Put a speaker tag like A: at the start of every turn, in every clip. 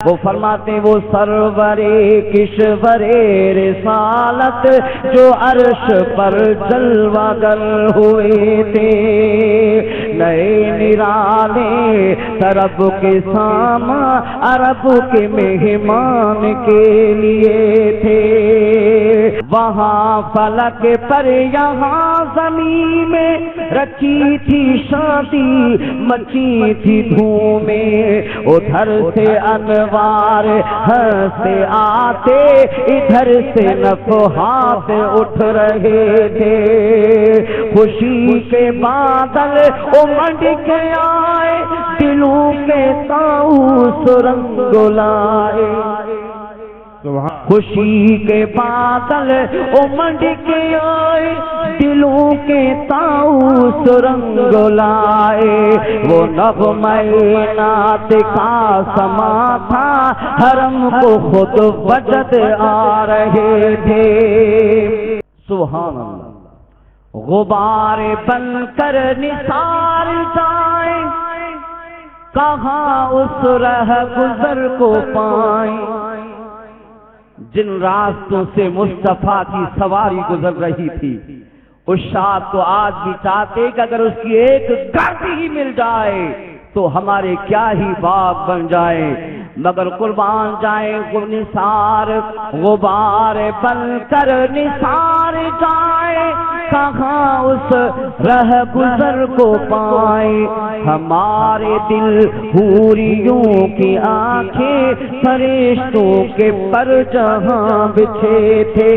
A: وہ فرماتے وہ سرور کشور رسالت جو عرش پر جلوہ گر ہوئے تھے، نئے نرالے طرب کے ساما عرب کے مہمان کے لیے تھے۔ وہاں فلک پر یہاں زمین میں رچی تھی شادی، مچی تھی دھومیں، ادھر سے انوار ہنستے آتے، ادھر سے نفحات اٹھ رہے تھے۔ خوشی کے بادل امڈ کے آئے، دلوں کے طاؤس رنگ لائے۔ خوشی کے بادل امڈ کے آئے، دلوں کے طاؤس رنگ لائے۔ وہ نغمہ نعت کا سما تھا، حرم کو خود وجد آ رہے تھے۔ سبحان اللہ۔ غبار بن کر نثار جائیں، کہاں اس رہ گزر کو پائیں۔ جن راستوں سے مصطفیٰ کی سواری گزر رہی تھی، اس شاد تو آج بھی چاہتے کہ اگر اس کی ایک گرد ہی مل جائے تو ہمارے کیا ہی باغ بن جائیں، مگر قربان جائیں نثار غبار بن کر نثار جائیں، کہاں اس رہ گزر کو پائیں۔ ہمارے دل حوریوں کی آنکھیں فرشتوں کے پر جہاں بچھے تھے،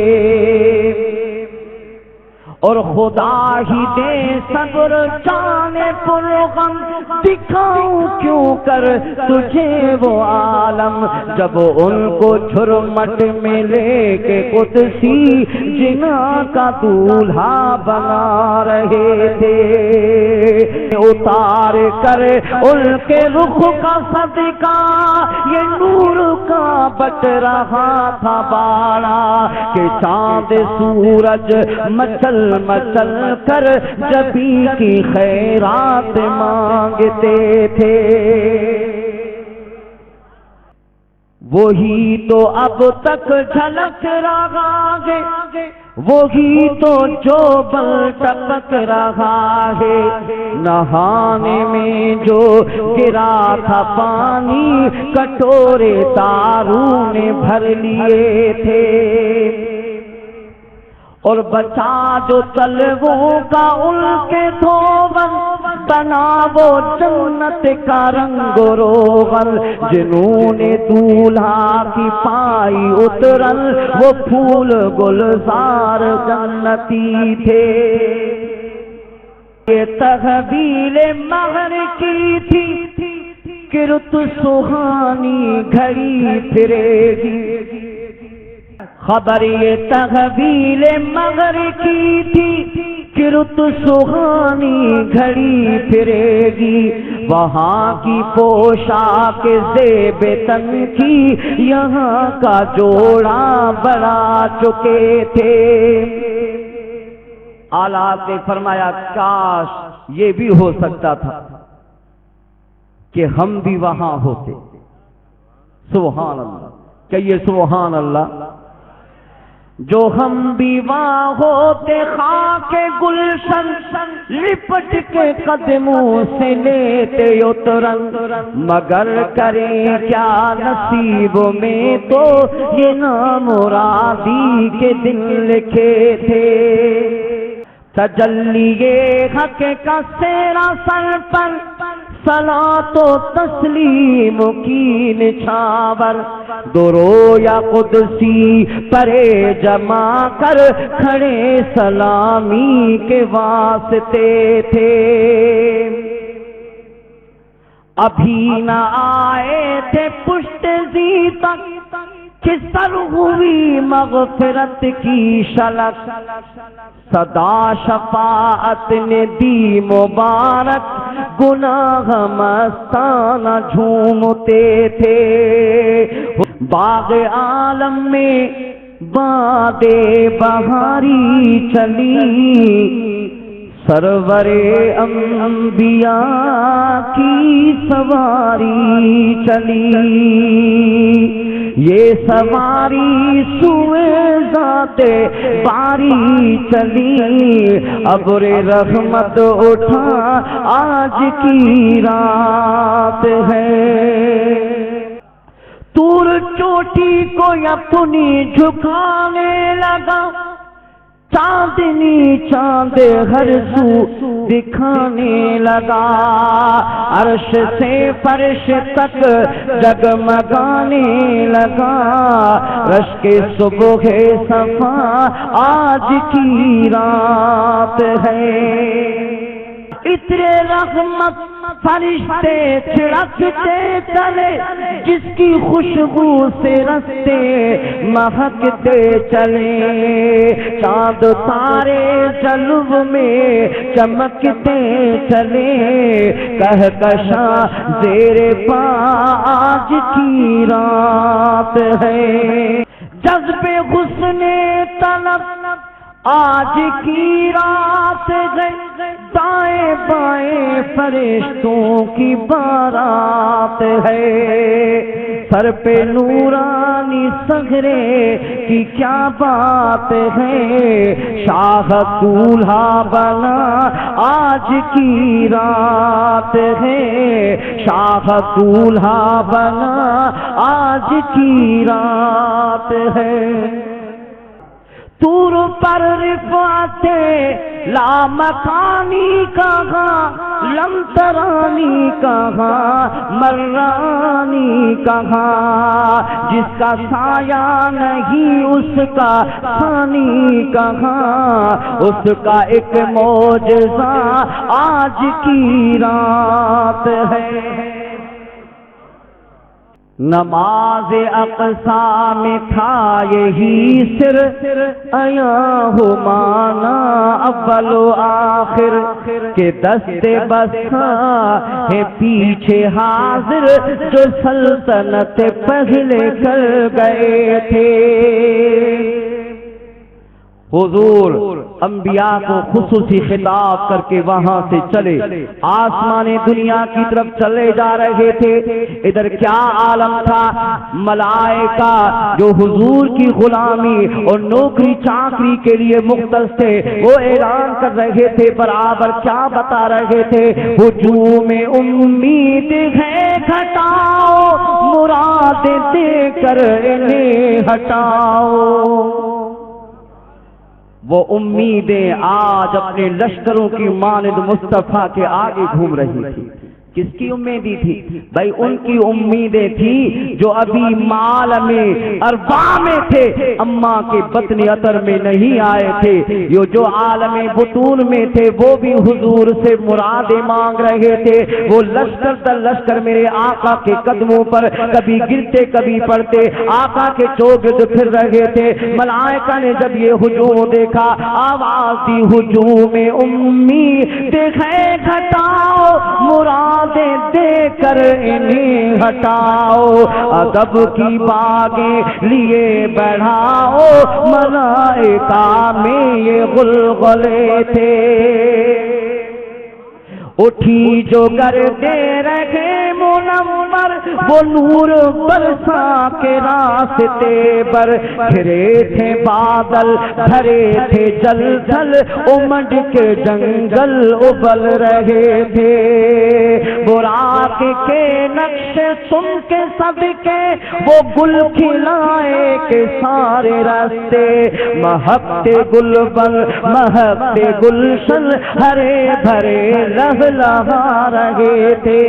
A: اور خدا ہی دے صبر جانے پر غم، دکھاؤں کیوں کر تجھے وہ عالم، جب ان کو جھرمٹ میں لے کے قدسی جنا کا دولہا بنا رہے تھے۔ اتار کر ان کے رخ کا صدقہ یہ نور کا بٹ رہا تھا باڑا، کہ چاند سورج مچل مچل کر جبی کی خیرات مانگتے تھے۔ وہی تو اب تک جھلک رہا ہے، وہی تو جو بل ٹپک رہا ہے، نہانے میں جو گرا تھا پانی کٹورے تاروں نے بھر لیے تھے، اور بچا جو تلووں کا ان کے دھوبن، بنا وہ جنت کا رنگ روغن، جنہوں نے دولہا کی پائی اترن وہ پھول گلزار جنتی تھے۔ یہ تحویل مہر کی تھی کہ رت سہانی گھڑی پھرے گی، خبر یہ تحویل مغر کی تھی کہ رت سہانی گھڑی پھرے گی۔ وہاں کی پوشاک زیب تن کی یہاں کا جوڑا بڑھا چکے تھے۔ آلات نے فرمایا کاش یہ بھی ہو سکتا تھا کہ ہم بھی وہاں ہوتے۔ سبحان اللہ، کہیے سبحان اللہ۔ جو ہم بھی وہاں ہوتے خاک گلشن، لپٹ کے قدموں سے لیتے اترن، مگر کریں کیا نصیب میں تو یہ نامرادی کے دن لکھے تھے۔ تجلی حق کا سیرا سر پر، صلاۃ و تسلیم کی نچھاور، درو یا قدسی پرے جما کر کھڑے سلامی کے واسطے تھے۔ ابھی نہ آئے تھے پشت زی تک کہ سر ہوئی مغفرت کی شلک، صدا شفاعت نے دی مبارک، گناہ مستانہ جھومتے تھے۔ باغ عالم میں باد بہاری چلی، سرور انبیاء کی سواری چلی، یہ سواری سوئے ذات باری چلی، ابر رحمت اٹھا آج کی رات ہے۔ طور چوٹی کو اپنی جھکانے لگا، چاندنی چاند ہر سو دکھانے لگا، عرش سے فرش تک جگمگانے لگا، رشک صبح صفا آج کی رات ہے۔ عطر رحمت فرشتے چھڑکتے چلے، جس کی خوشبو سے رستے مہکتے چلے، چاند تارے جلو میں چمکتے چلے، کہکشاں زیر پا آج کی رات ہے۔ جذب حسن طلب آج کی رات ہے، دائیں بائیں فرشتوں کی بارات ہے، سر پہ نورانی سغرے کی کیا بات ہے، شاہ دولہا بنا آج کی رات ہے، شاہ دولہا بنا آج کی رات ہے۔ طور پر رفعت لامکانی کہاں، لم ترانی کہاں، مرانی کہاں، جس کا سایہ نہیں اس کا ثانی کہاں، اس کا ایک معجزہ آج کی رات ہے۔ نماز اقصیٰ میں تھا یہی سر، آیا ہو مانا اول و آخر، کہ دست بسا ہے پیچھے حاضر، جو سلطنت پہلے کر گئے تھے۔ حضور انبیاء کو خصوصی خطاب کر کے وہاں سے چلے، آسمان دنیا کی طرف چلے جا رہے تھے۔ ادھر کیا عالم تھا، ملائکہ جو حضور کی غلامی اور نوکری چاکری کے لیے مختص تھے، وہ اعلان کر رہے تھے، برابر کیا بتا رہے تھے، ہجوم امید ہے گھٹاؤ، مراد دے کر انہیں ہٹاؤ۔ وہ امیدیں آج اپنے لشکروں کی مانند مصطفیٰ کے آگے گھوم رہی تھی۔ کس کی امیدیں تھی؟ بھائی ان کی امیدیں تھی جو ابھی مال میں اربا میں تھے، اماں کے بطن عطر میں نہیں آئے تھے، یہ جو عالم بطون میں تھے وہ بھی حضور سے مرادیں مانگ رہے تھے۔ وہ لشکر در لشکر میرے آقا کے قدموں پر کبھی گرتے کبھی پڑتے، آقا کے چوگرد پھر رہے تھے۔ ملائکہ نے جب یہ ہجوم دیکھا، آواز دی ہجوم امید ہے گھٹاؤ، مراد دے کر انہیں ہٹاؤ، ادب کی باغیں لیے بڑھاؤ، ملائکہ میں یہ غلغلے تھے۔ اٹھی جو گردے رہے منور، وہ نور برسا کے راستے پر، گھرے تھے بادل بھرے تھے جل جل، امڈ کے جنگل ابل رہے تھے۔ براق کے نقش سن کے سب کے وہ گل کھلائے کے سارے راستے، مہکتے گل بل مہکتے گلشن، ہرے بھرے لہلہا رہے تھے۔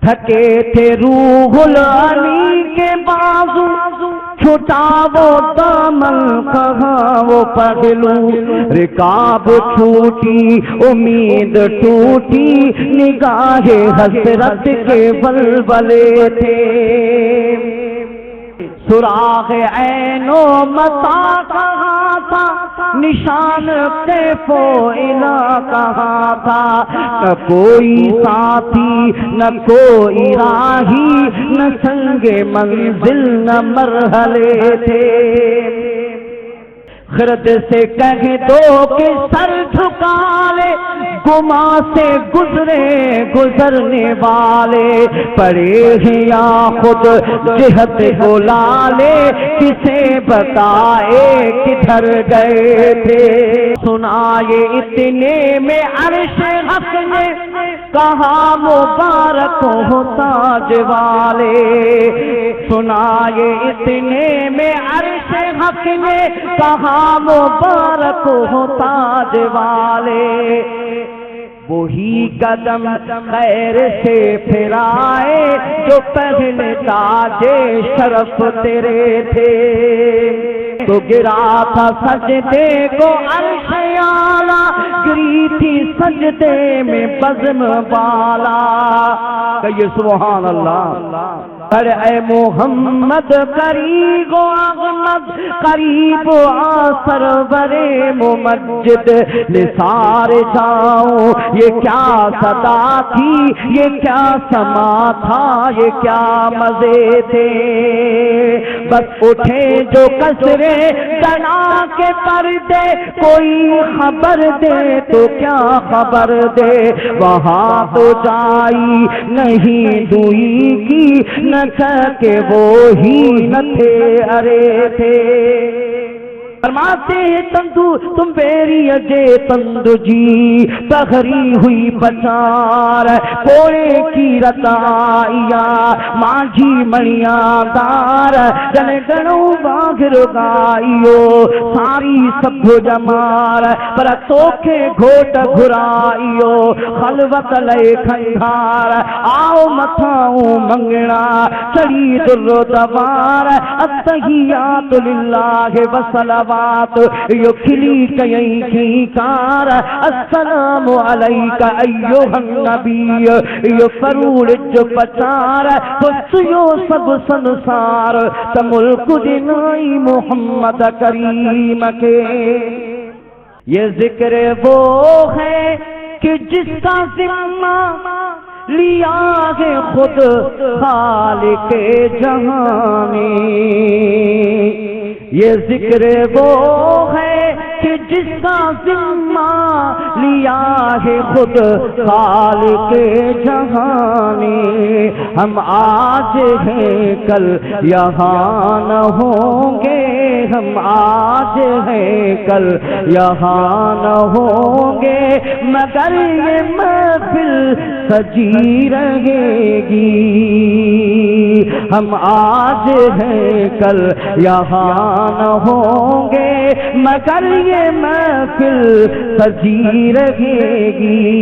A: تھکے تھے روح العلی کے بازو، چھٹا وہ دامن کہاں وہ پہلو، رکاب چھوٹی امید ٹوٹی، نگاہ حسرت کے بلبلے تھے۔ سراغ عین و متا کہاں تھا، نشان کیف و الا کہاں تھا، نہ کوئی ساتھی نہ کوئی راہی، نہ سنگ منزل نہ مرحلے تھے۔ خرد سے کہہ دو کہ سر جھکا لے، گما سے گزرے گزرنے والے، پڑے ہیں یا خود جہت بلا لے، کسے بتائے کدھر گئے تھے۔ سنائے اتنے میں عرش حق نے کہا مبارک ہو تاج والے، سنائے اتنے میں عرش حق نے کہا مبارک ہو تاج والے، وہی قدم خیر سے پھرائے جو پہلے تاج شرف تیرے تھے۔ تو گرا تھا سجدے کو عرش اعلیٰ، گری تھی سجدے میں بزم بالا۔ کہیے سبحان اللہ۔ پر اے محمد قریب و احمد، قریب و آثر برے ممجد، نثار جاؤں یہ کیا صدا تھی، یہ کیا سما تھا، یہ کیا مزے تھے۔ بس اٹھے جو کسرے تنا کے پردے، کوئی خبر دے تو کیا خبر دے، وہاں تو جائی نہیں دوئی کی، نہ کہ وہی نہ تھے ارے تھے۔ فرماتے ہیں تندو تم بیری اجے تندو جی، بغری ہوئی بچار کوڑے کی رتائیا، ماجھی منیاں دار جن گنو باغر گائیو، ساری سب جمار پر توکے گھوٹ گھرائیو، خلوت لے کھنگار آؤ متھاؤں منگنا، چڑی در دوار التحیات للہ وسلام یو کھلی کئی کی کار، السلام علیکہ ایوہ النبی، یو فرور جو پچار پسیو سب سنسار، تملک دنائی محمد کریم کے۔ یہ ذکر وہ ہے کہ جس کا ذمہ لیا ہے خود خالق جہاں نے، یہ ذکر وہ ہے کہ جس کا ذمہ لیا ہے خود خالق جہاں نے۔ ہم آج ہیں کل یہاں نہ ہوں گے، ہم آج ہیں کل یہاں نہ ہوں گے، مگر یہ محفل سجی رہے گی۔ ہم آج ہیں کل یہاں نہ ہوں گے، مگر یہ محفل سجی رہے گی۔